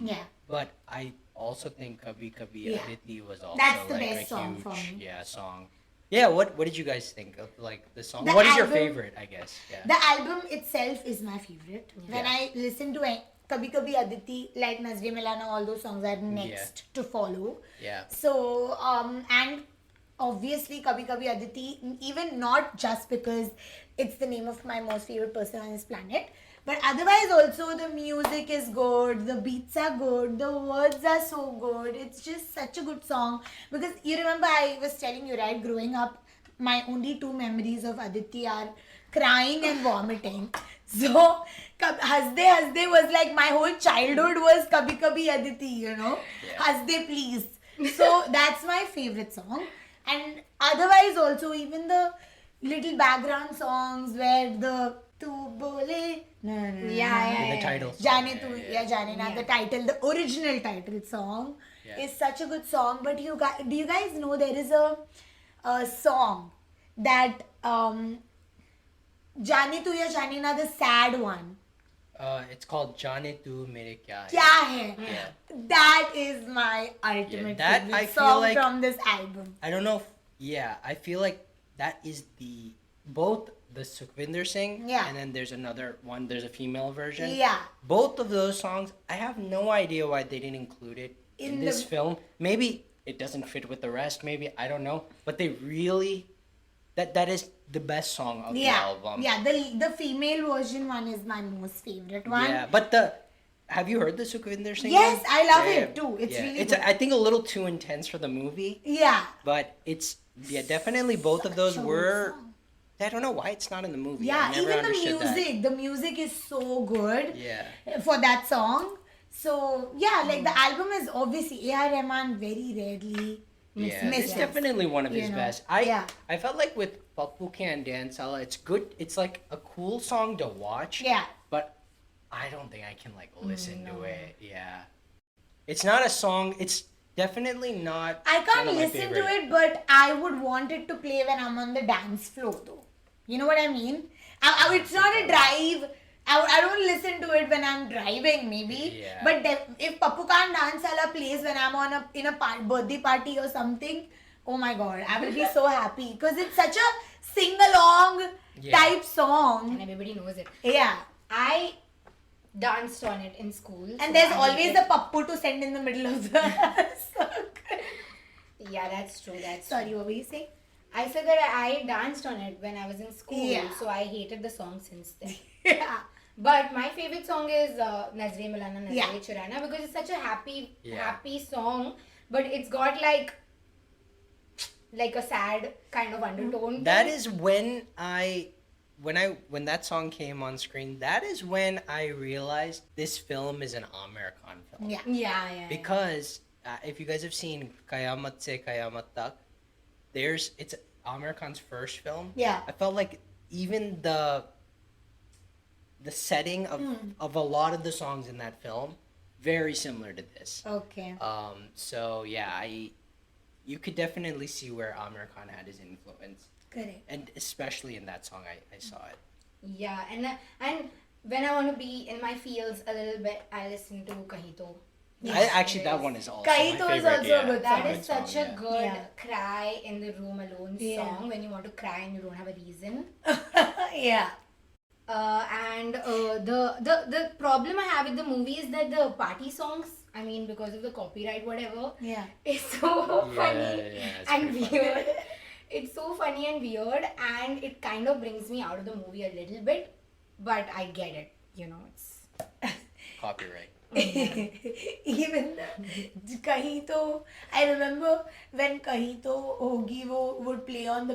Yeah. But I also think Kabhi Kabhi Yeah. Aditi was also That's the like best a song huge for me. song. Yeah, what did you guys think of like the song? The What is your album- favorite, I guess? Yeah. The album itself is my favorite. When Yeah. I listen to Kabhi Kabhi Aditi, like Nazri Milana, all those songs are next to follow. Yeah. So, and obviously Kabhi Kabhi Aditi, even not just because it's the name of my most favorite person on this planet, but otherwise also the music is good, the beats are good, the words are so good. It's just such a good song. Because you remember I was telling you, right, growing up, my only two memories of Aditi are crying and vomiting. So, Hasde Hasde was like my whole childhood was Kabhi Kabhi Aditi, you know. Yeah. Hasde please. So, that's my favorite song. And otherwise also, even the little background songs where the Tu Bole, na, na, na, Yeah, The title song. Jaane Tu, yeah, Jaane na, Yeah. the title, the original title song Yeah. is such a good song. But do you guys know there is a song that Jaane Tu Ya Jaane Na, the sad one. It's called Jaane Tu Mere Kya Hai. Kya hai? Yeah. That is my ultimate that favorite I feel song like- from this album. I don't know if, I feel like that is both the Sukhvinder Singh Yeah. and then there's another one, there's a female version. Yeah. Both of those songs, I have no idea why they didn't include it in In this the- film. Maybe it doesn't fit with the rest, maybe, I don't know. But they really, that is the best song of the Yeah. album. Yeah, the female version one is my most favorite one. Yeah, but have you heard the Sukhvinder Singh Yes, one? I love it too. It's really It's good. I think a little too intense for the movie, Yeah. but it's definitely both of those Such a were. good song. I don't know why it's not in the movie. Yeah, I never even the understood music. The music is so good Yeah. for that song. So, yeah, like the album is obviously A.R. Rahman very rarely Yeah, misses. it's definitely one of You his know, best. yeah. I felt like with Pappu Ke and Dan Sala, it's good. It's like a cool song to watch. Yeah. But I don't think I can like listen to no. it. Yeah. It's not a song. It's definitely not. I one can't of my listen to favorite. it, but I would want it to play when I'm on the dance floor, though. You know what I mean? It's not a drive. I don't listen to it when I'm driving, maybe. Yeah. But if Pappu Khan Dance Sala plays when I'm on in a birthday party or something, oh my god, I will be so happy because it's such a sing along type song. And everybody knows it. Yeah. I danced on it in school. And so there's I always hate the it. pappu to send in the middle of the circle. Yeah, that's true. Sorry, what were you saying? I said that I danced on it when I was in school, Yeah. so I hated the song since then. Yeah. But my favorite song is Nazre Milana Nazre Yeah. Churana because it's such a happy Yeah. song, but it's got like a sad kind of undertone. That is when when that song came on screen. That is when I realized this film is an Amir Khan film. Yeah. Yeah. Because if you guys have seen Kayamat Se Kayamat Tak, it's Amir Khan's first film. Yeah. I felt like even the setting of a lot of the songs in that film very similar to this. Okay. So yeah, you could definitely see where Amir Khan had his influence, Correct. and especially in that song, I saw it. Yeah, and when I want to be in my feels a little bit, I listen to Kahito. That one is also Kaito my is favorite. also a good That song. is such a good Yeah. cry in the room alone Yeah. song when you want to cry and you don't have a reason. Yeah. And the problem I have with the movie is that the party songs, I mean, because of the copyright, whatever, Yeah. it's so funny it's and pretty funny. weird. It's so funny and weird, and it kind of brings me out of the movie a little bit, but I get it. You know, it's Copyright. Even Kahito, I remember when Kahito Hogi would play on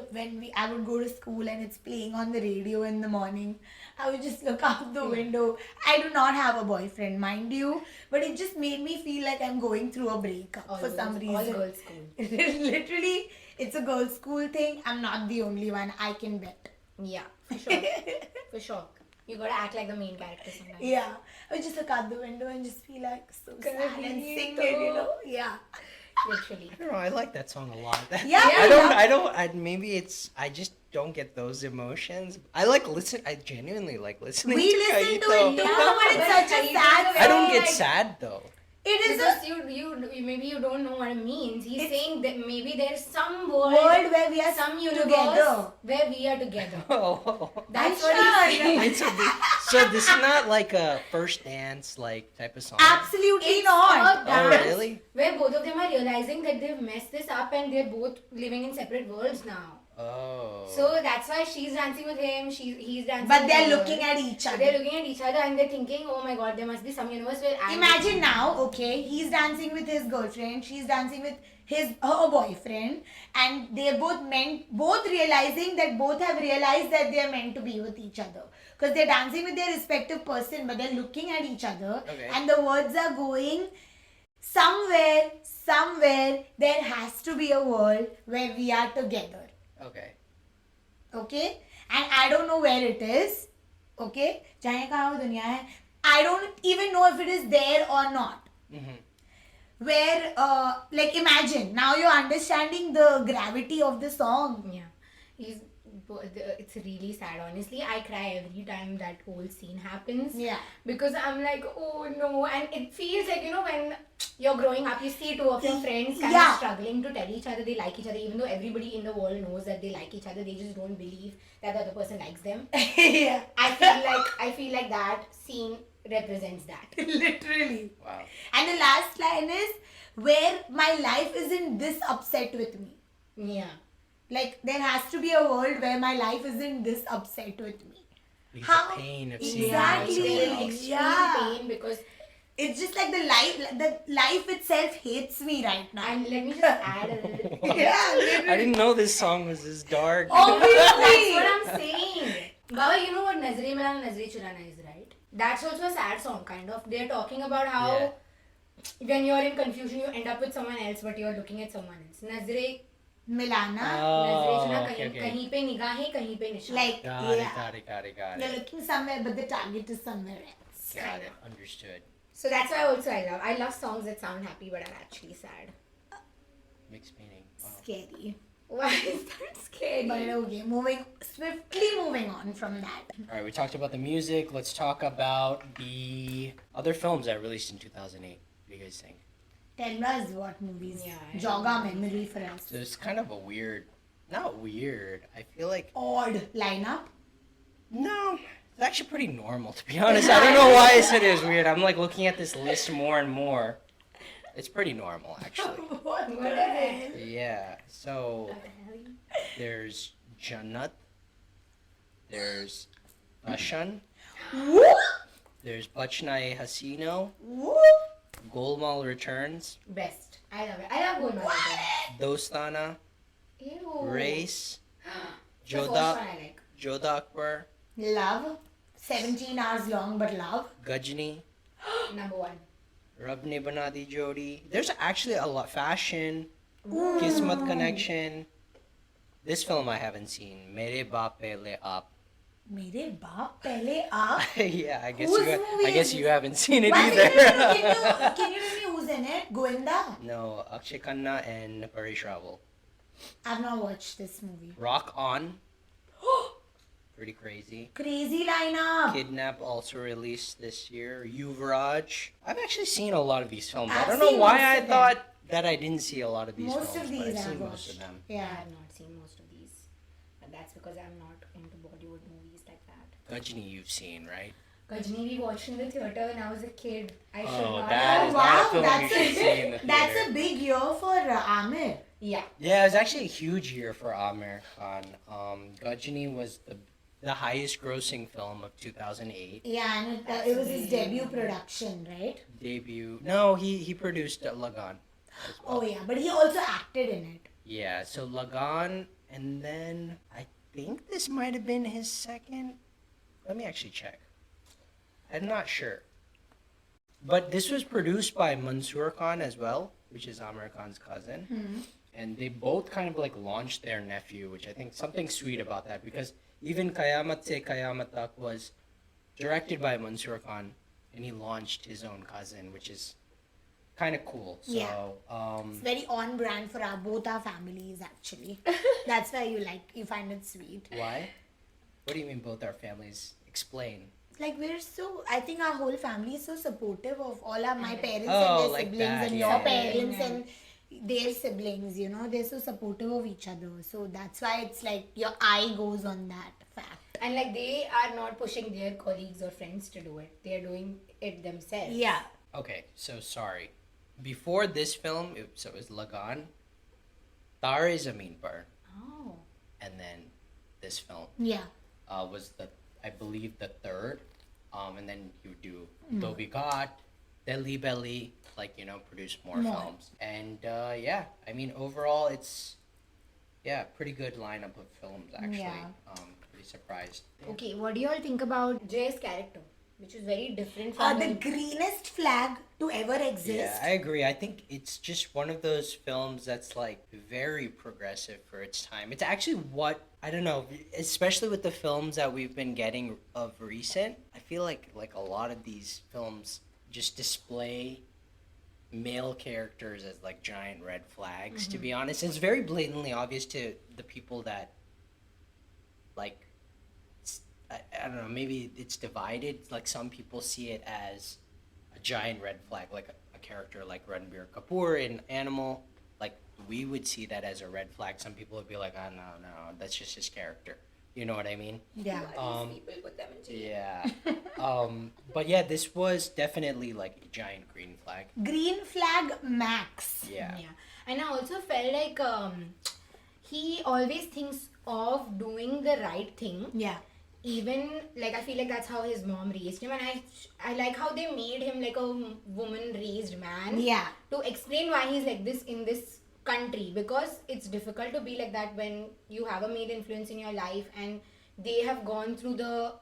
I would go to school and it's playing on the radio in the morning. I would just look out the window. I do not have a boyfriend, mind you, but it just made me feel like I'm going through a breakup for some reason. all girls school. Literally, it's a girls' school thing. I'm not the only one. I can bet. Yeah, for sure. For sure. You gotta act like the main character sometimes. Yeah, I would just look out the window and just be like so sad and sing Kahito. it, you know? Yeah. Literally. I don't know. I like that song a lot. Yeah, I just don't get those emotions. I genuinely like listening We to listen to Kahito. it too, but it's such a Kahito sad is I don't So, get like, sad though. It is Because a you maybe you don't know what it means. He's It's- saying that maybe there's some world where we are some universe together. where we are together. Oh. That's I'm what he's sure. saying. So this is not like a first dance like type of song. Absolutely It's not. a dance really? where both of them are realizing that they've messed this up and they're both living in separate worlds now. Oh. So that's why she's dancing with him, he's dancing But with they're her. looking at each But other. they're looking at each other and they're thinking, oh my god, there must be some universe where I'm Imagine now, okay, he's dancing with his girlfriend, she's dancing with her boyfriend, and they're both realizing that both have realized that they're meant to be with each other. Because they're dancing with their respective person, but they're looking at each other, Okay. and the words are going, somewhere, there has to be a world where we are together. Okay. Okay? And I don't know where it is. Okay? Jaane kahan wo duniya hai. I don't even know if it is there or not. Mm-hmm. Where, imagine, now you're understanding the gravity of the song. Yeah. It's really sad, honestly. I cry every time that whole scene happens. Yeah. Because I'm like, oh no. And it feels like, when you're growing up, you see two of your friends kind Yeah. of struggling to tell each other they like each other, even though everybody in the world knows that they like each other. They just don't believe that the other person likes them. Yeah. I feel like that scene represents that. Literally. Wow. And the last line is, where my life isn't this upset with me. Yeah. Like, there has to be a world where my life isn't this upset with me. Because How- the pain of seeing Exactly. They're in someone else. extreme Yeah. pain because It's just like the life itself hates me right now. And let me just add a little. Yeah, I didn't know this song was this dark. obviously. That's what I'm saying. Baba, you know what Nazre Milana Nazre Churana is, right? That's also a sad song, kind of. They're talking about how when you're in confusion, you end up with someone else, but you're looking at someone else. Nazre Milana. Nazre Churana, okay. kahin pe nigahein, kahin pe nishan. Like, Got yeah. it. You're looking somewhere, but the target is somewhere else. Got it. Understood. So that's why also I love songs that sound happy but are actually sad. Mixed meaning. Wow. Scary. Why is that scary? But okay, swiftly moving on from that. All right, we talked about the music. Let's talk about the other films that released in 2008. What do you guys think? Tell us what movies Yeah, jog our memory for us. So it's kind of a weird, not weird. I feel like Odd lineup. no, it's actually pretty normal to be honest. I don't know why I said it was weird. I'm like looking at this list more and more. It's pretty normal actually. What What is it? Yeah. So there's Jannat. There's Ashan. Woo! There's Bachna Hasino. Woo! Golmaal Returns. Best. I love it. I love Golmaal. Dostana. Ew. Race. The first one Joda. I like. Joda Akbar. Love. 17 hours long, but love. Gajni. Number one. Rab Ne Bana Di Jodi. There's actually a lot. Fashion. Kismat Connection. This film I haven't seen. Mere Baap Pehle Aap. Mere baap pehle aap. Yeah, I guess Whose you. movie I guess is you this? haven't seen it Can either. you tell me who's in it? Govinda? No, Akshay Khanna and Paresh Rawal. I've not watched this movie. Rock On. Pretty crazy. Crazy lineup. Kidnap also released this year. Yuvraj. I've actually seen a lot of these films. I I've don't know seen why most I of them. thought that I didn't see a lot of these Most films. of but these I've I've seen most watched. of them. I Yeah. have not seen most of these. And that's because I'm not into Bollywood movies like that. Gajni you've seen, right? Gajni we watched in the theater when I was a kid. I should Oh, not that have. is not a wow, film that's you should see in the That's theater. a big year for Amir. Yeah. Yeah, it was actually a huge year for Amir Khan. Gajni was the highest grossing film of 2008. Yeah, and it was his debut production, right? Debut. No, he produced Lagan as well. Oh yeah, but he also acted in it. Yeah, so Lagan, and then I think this might have been his second. Let me actually check. I'm not sure. But this was produced by Mansoor Khan as well, which is Amir Khan's cousin. Hmm. And they both kind of like launched their nephew, which I think something sweet about that, because even Qayamat Se Qayamat Tak was directed by Mansoor Khan, and he launched his own cousin, which is kind of cool. So, Yeah. It's very on brand for both our families actually. That's why you find it sweet. why? What do you mean both our families? Explain. Like I think our whole family is so supportive of my parents Oh, and their like siblings that, and yeah, your yeah, parents yeah. and their siblings, they're so supportive of each other. So that's why it's like your eye goes on that fact. And like they are not pushing their colleagues or friends to do it. They are doing it themselves. Yeah. Okay, so sorry. Before this film, it was Lagan, Tare Zameen Par, Oh. and then this film Yeah. was I believe the third, and then he would do Dobby God, Delhi Belly, produce more films, and yeah, I mean overall it's pretty good lineup of films actually. Yeah. Pretty surprised. Okay, what do you all think about Jay's character? Which is very different Are from the greenest flag to ever exist. Yeah, I agree. I think it's just one of those films that's like very progressive for its time. It's actually I don't know, especially with the films that we've been getting of recent. I feel like a lot of these films just display male characters as like giant red flags, to be honest. It's very blatantly obvious to the people that I don't know, maybe it's divided. Like some people see it as a giant red flag, like a character like Ranbir Kapoor in Animal. Like we would see that as a red flag. Some people would be like, oh no, that's just his character. You know what I mean? Yeah. people put them in jail. Yeah. But yeah, this was definitely like a giant green flag. Green flag max. Yeah. Yeah. And I also felt like he always thinks of doing the right thing. Yeah. even like I feel like that's how his mom raised him, and I like how they made him like a woman raised man. Yeah. To explain why he's like this in this country, because it's difficult to be like that when you have a male influence in your life and they have gone through the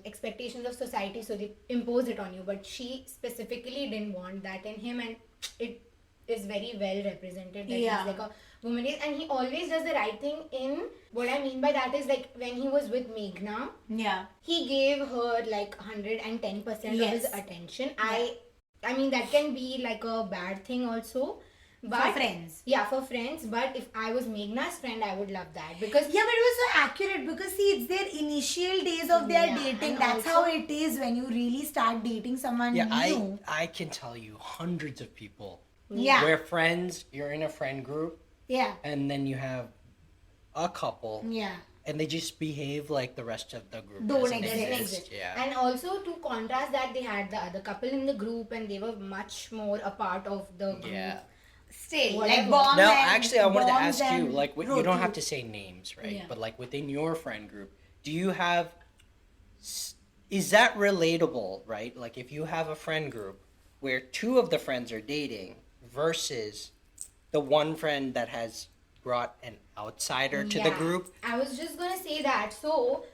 expectations of society, so they impose it on you. But she specifically didn't want that in him, and it is very well represented that Yeah. he's like a woman and he always does the right thing. In what I mean by that is like when he was with Meghna, Yeah. he gave her like 110% of his Yes. attention. I mean that can be like a bad thing also. But, For friends. Yeah, for friends. But if I was Meghna's friend, I would love that. Because Yeah, but it was so accurate because see, it's their initial days of their Yeah, dating. and That's also- how it is when you really start dating someone Yeah, new. I can tell you hundreds of people Yeah. where friends, you're in a friend group, Yeah. and then you have a couple, Yeah. and they just behave like the rest of the group Don't doesn't exist. doesn't exist. Yeah. And also to contrast that, they had the other couple in the group and they were much more a part of the group. Yeah. Still, Whatever. like bombs. Now, and actually, I wanted to bombs ask you, and like, you don't have Roku. to say names, right? Yeah. But like within your friend group, do you have? Is that relatable, right? Like, if you have a friend group where two of the friends are dating versus the one friend that has brought an outsider to the Yeah. group. I was just gonna say that. So,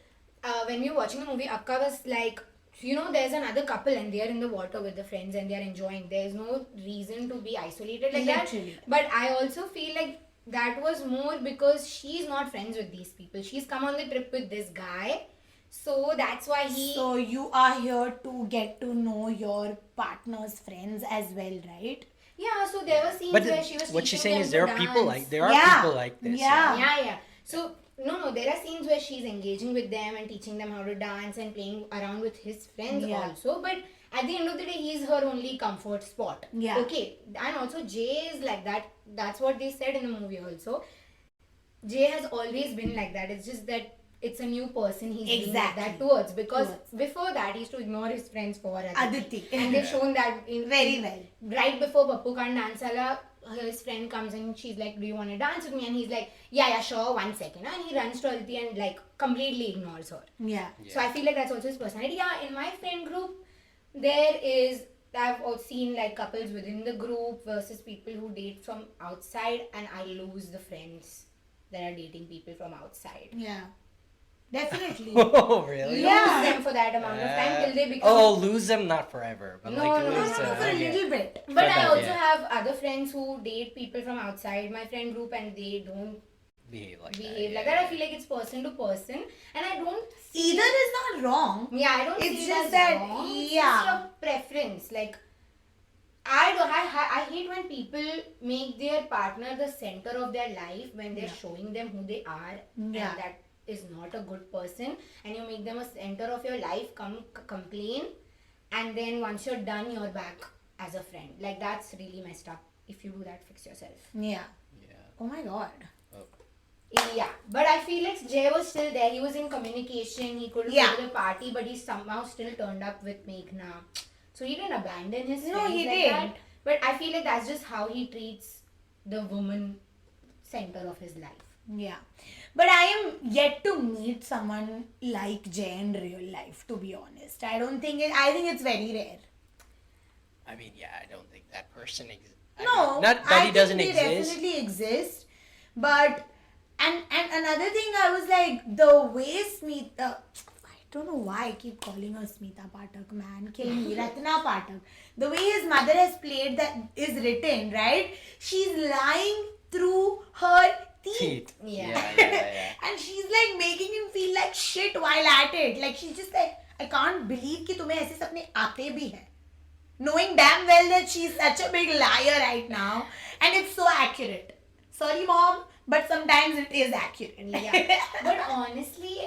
when we were watching the movie, Akka was like, there's another couple and they are in the water with the friends and they are enjoying. There's no reason to be isolated like Literally. that. But I also feel like that was more because she's not friends with these people. She's come on the trip with this guy. So that's why he. So you are here to get to know your partner's friends as well, right? Yeah, so there were scenes But where she was what she's teaching saying them is there to are people dance. like there are Yeah. people like this. Yeah. Yeah. So no, there are scenes where she's engaging with them and teaching them how to dance and playing around with his friends Yeah. also. But at the end of the day, he's her only comfort spot. Yeah. Okay, and also Jay is like that. That's what they said in the movie also. Jay has always been like that. It's just that it's a new person he's being like Exactly. that towards. Because before that, he used to ignore his friends for Aditi. And they've shown that in Very well. Right before Bappu Khan Dansala, his friend comes and she's like, do you want to dance with me? And he's like, yeah, sure, 1 second. And he runs to Aditi and like completely ignores her. Yeah. So I feel like that's also his personality. Yeah, in my friend group, there is, I've also seen like couples within the group versus people who date from outside, and I lose the friends that are dating people from outside. Yeah. Definitely. Oh, really? Yeah. Lose them for that amount of time till they become. Oh, lose them, not forever, but No, like no, lose no, them. no, For a okay. little bit. But I that, also yeah. have other friends who date people from outside my friend group and they don't Behave like behave that. like yeah. that. I feel like it's person to person, and I don't. Either is not wrong. Yeah, I don't It's see just it as that, wrong. It's yeah. just a preference. Like, I hate when people make their partner the center of their life when they're showing them who they are, Yeah. and that is not a good person. And you make them a center of your life, complain, and then once you're done, you're back as a friend. Like, that's really messed up. If you do that, fix yourself. Yeah. Yeah. Oh my god. Yeah, but I feel like Jay was still there. He was in communication. He couldn't Yeah. go to the party, but he somehow still turned up with Meghna. So he didn't abandon his No, friends he like didn't. that. But I feel like that's just how he treats the woman center of his life. Yeah. But I am yet to meet someone like Jay in real life, to be honest. I think it's very rare. I mean, yeah, I don't think that person exists. No, not that I he think doesn't they exist. definitely exist. But and another thing, I was like, the way Smita, I don't know why I keep calling her Smita Pathak, man, kill me, Ratna Pathak. The way his mother has played that is written, right? She's lying through her teeth. Yeah. And she's like making him feel like shit while at it. Like, she's just like, I can't believe कि तुम्हें ऐसे सपने आते भी हैं. Knowing damn well that she's such a big liar right now, and it's so accurate. Sorry, mom, but sometimes it is accurate. Yeah. But honestly,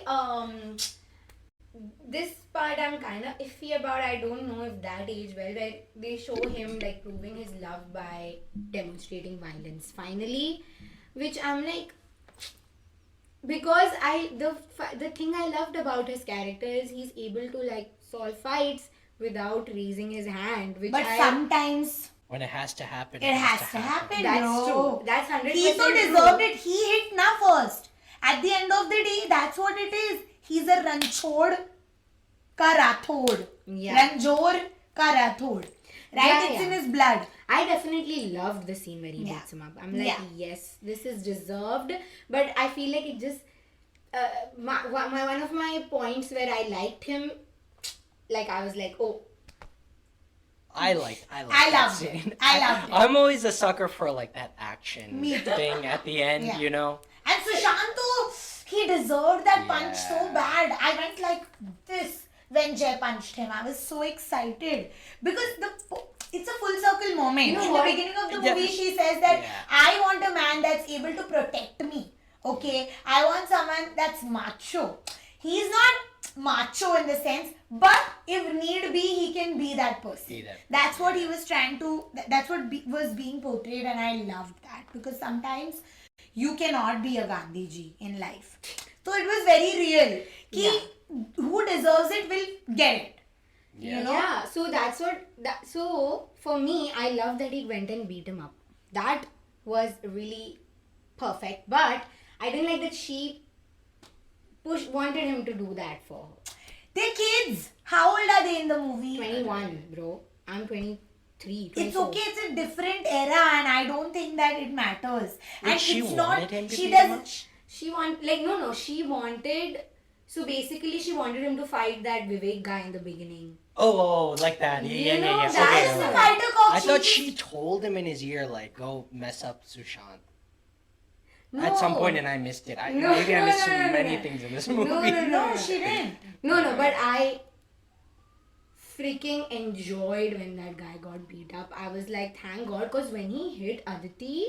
this part I'm kind of iffy about. I don't know if that aged well, where they show him like proving his love by demonstrating violence finally, which I'm like, because the thing I loved about his character is he's able to like solve fights without raising his hand, which But sometimes When it has to happen, it has to happen, That's bro. true. That's 100% He so true. deserved it. He hit na first. At the end of the day, that's what it is. he's a Ranchod ka Rathod. Yeah. Ranjor ka Rathod. Right? Yeah, It's yeah. in his blood. I definitely loved the scene where he Yeah. beats him up. I'm like, Yeah. yes, this is deserved. But I feel like it just one of my points where I liked him, like I was like, oh, I loved loved that it. scene. I loved it. I'm always a sucker for like that action Me too. thing at the end, Yeah. you know? And Sushanto, he deserved that punch so Yeah. bad. I went like this when Jay punched him. I was so excited because it's a full circle moment. You know In what? the beginning of the Yeah. movie, she says that Yeah. I want a man that's able to protect me. Okay, I want someone that's macho. He's not macho in the sense, but if need be, he can be that person. Be that That's person, what he was trying to. That's what was being portrayed, and I loved that because sometimes you cannot be a Gandhiji in life. So it was very real. Ki who deserves it will get it. Yeah. You know? yeah. So that's what. So for me, I love that he went and beat him up. That was really perfect. But I didn't like that she wanted him to do that for her. They're kids. How old are they in the movie? 21, bro. I'm 23. 24. It's okay, it's a different era, and I don't think that it matters. Wait, And she it's wanted not. him to She beat him doesn't. up? She wanted. So basically, she wanted him to fight that Vivek guy in the beginning. Oh, like that. Yeah, You know, yeah. that's Okay, the okay. fighter cock. I thought she told him in his ear, like, go mess up Sushant. At some point, and I missed it. Maybe I missed so many things in this movie. No, she didn't. No, but I freaking enjoyed when that guy got beat up. I was like, thank God, because when he hit Aditi,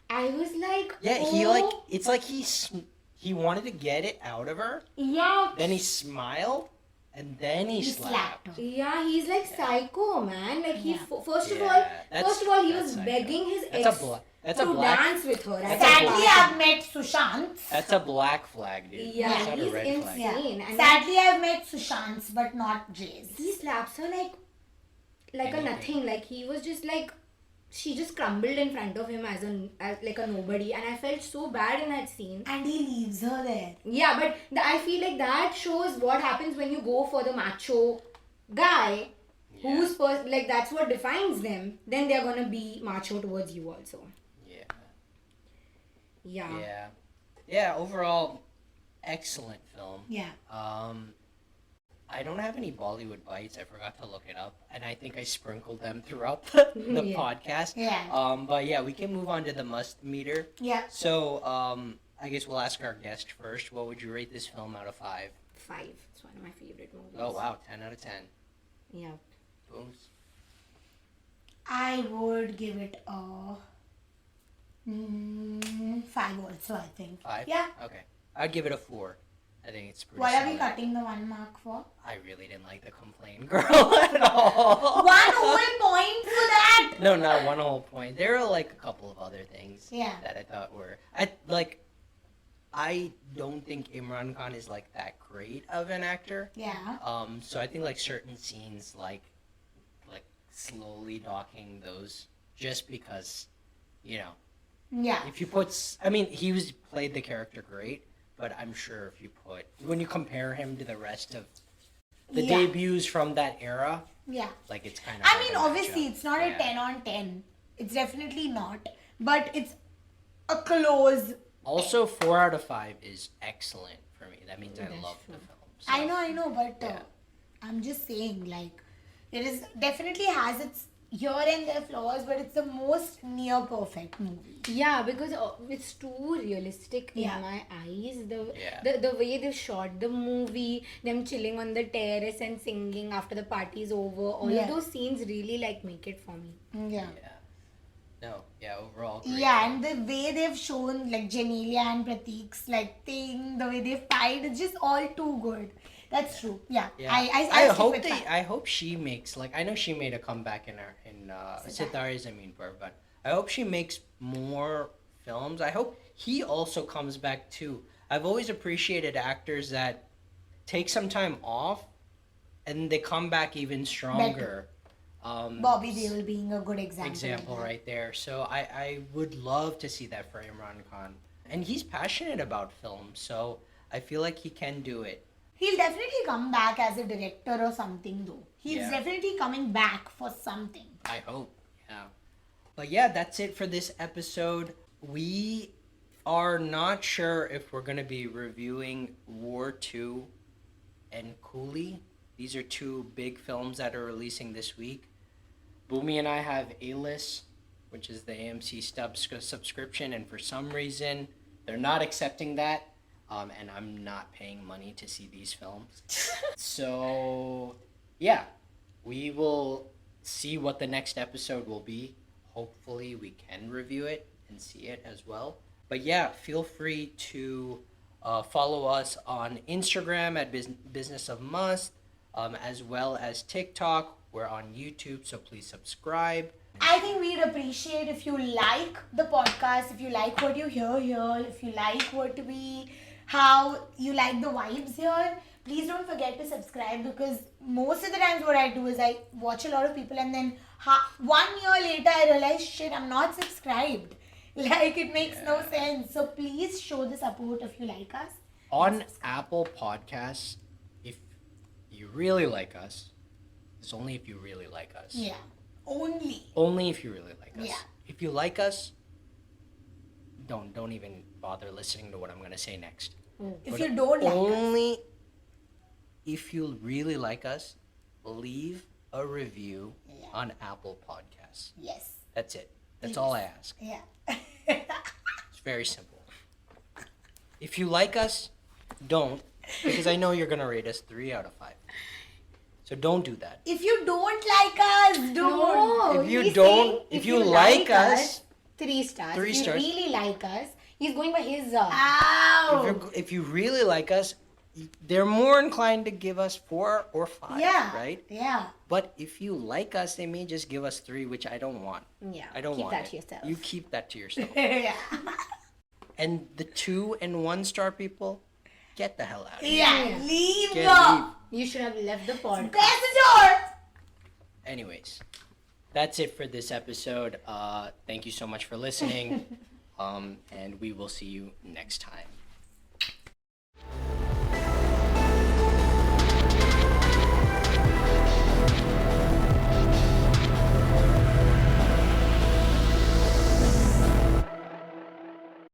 I was like, Yeah, oh, he like, it's like he wanted to get it out of her. yeah, Then he smiled, and then he slapped. slapped her. yeah, he's like psycho, man. Like he, Yeah. first of Yeah, all, he that's was psycho. begging his That's a ex that's a to black. dance with her. That's a Sadly, black- I've met Sushant. That's a black flag, dude. Yeah, That's not he's a red flag. insane. And Sadly, I've met Sushant's, but not Jay's. he slaps her like a Anything. nothing. Like he was just like, she just crumbled in front of him as like a nobody, and I felt so bad in that scene. And he leaves her there. Yeah, but I feel like that shows what happens when you go for the macho guy, who's first, like that's what defines them. Then they're gonna be macho towards you also. Yeah. Yeah. Yeah. Overall, excellent film. Yeah. I don't have any Bollywood bites. I forgot to look it up, and I think I sprinkled them throughout the Yeah. podcast. Yeah. But yeah, we can move on to the must meter. Yeah. So, I guess we'll ask our guest first. What would you rate this film out of 5? 5. It's one of my favorite movies. Oh wow, 10 out of 10. Yeah. Booms. I would give it a 5 also, I think. 5? Yeah. Okay. I'd give it a 4. I think it's pretty What are we solid. cutting the 1 mark for? I really didn't like the complaint girl at all. 1 whole point for that! No, not one whole point. There are like a couple of other things Yeah. that I thought were I don't think Imran Khan is like that great of an actor. Yeah. So I think like certain scenes like slowly docking those just because, you know, Yeah. if you put I mean, he played the character great, but I'm sure if you when you compare him to the rest of the Yeah. debuts from that era, Yeah. like it's kind of I hard mean, to match obviously, up. it's not Yeah. a 10 on 10. It's definitely not. But it's a close. Also, 4 out of 5 is excellent for me. That means I That's love true. the film. So, I know, but Yeah. I'm just saying, like, it is definitely has its here and there flaws, but it's the most near perfect movie. Yeah, because it's too realistic Yeah. in my eyes. Yeah. The way they shot the movie, them chilling on the terrace and singing after the party's over, all Yeah. of those scenes really like make it for me. Yeah. Yeah. No, yeah, overall. Great Yeah, film. and the way they've shown like Genelia and Pratik's like thing, the way they've fight, it's just all too good. That's true. Yeah. Yeah. I stick hope with that. I hope she makes I know she made a comeback in Sitare Zameen Par, but I hope she makes more films. I hope he also comes back too. I've always appreciated actors that take some time off and they come back even stronger. Bobby Deol being a good example. Right there. So I would love to see that for Imran Khan. And he's passionate about film, so I feel like he can do it. He'll definitely come back as a director or something though. He's Yeah. definitely coming back for something. I hope. Yeah. But yeah, that's it for this episode. We are not sure if we're going to be reviewing War 2 and Coolie. These are two big films that are releasing this week. Bhumi and I have A-List, which is the AMC subscription, and for some reason, they're not accepting that. And I'm not paying money to see these films. So, yeah, we will see what the next episode will be. Hopefully, we can review it and see it as well. But yeah, feel free to follow us on Instagram at Business of Mast, as well as TikTok. We're on YouTube, so please subscribe. I think we'd appreciate if you like the podcast, if you like what you hear here, if you like how you like the vibes here. Please don't forget to subscribe, because most of the times what I do is I watch a lot of people and then 1 year later I realize, shit, I'm not subscribed. Like, it makes no sense. So please show the support if you like us. On Apple Podcasts, if you really like us, it's only if you really like us. Yeah. Only. Only if you really like us. Yeah. If you like us, don't even bother listening to what I'm gonna say next. If But you don't like us. only if you really like us, leave a review on Apple Podcasts. Yes. That's it. That's all I ask. Yeah. It's very simple. If you like us, don't, because I know you're gonna rate us 3 out of 5. So don't do that. If you don't like us, don't. No, If you he's don't- saying if you like us, 3 stars. 3 if stars. you really like us, he's going by his. Ow. If you really like us, they're more inclined to give us 4 or 5, Yeah. right? Yeah. But if you like us, they may just give us 3, which I don't want. Yeah, I don't keep want that it. to yourself. You keep that to yourself. Yeah. And the 2 and 1 star people, get the hell out of here. Yeah. Leave Leave. the. You should have left the podcast. There's the door. Anyways, that's it for this episode. Thank you so much for listening. And we will see you next time.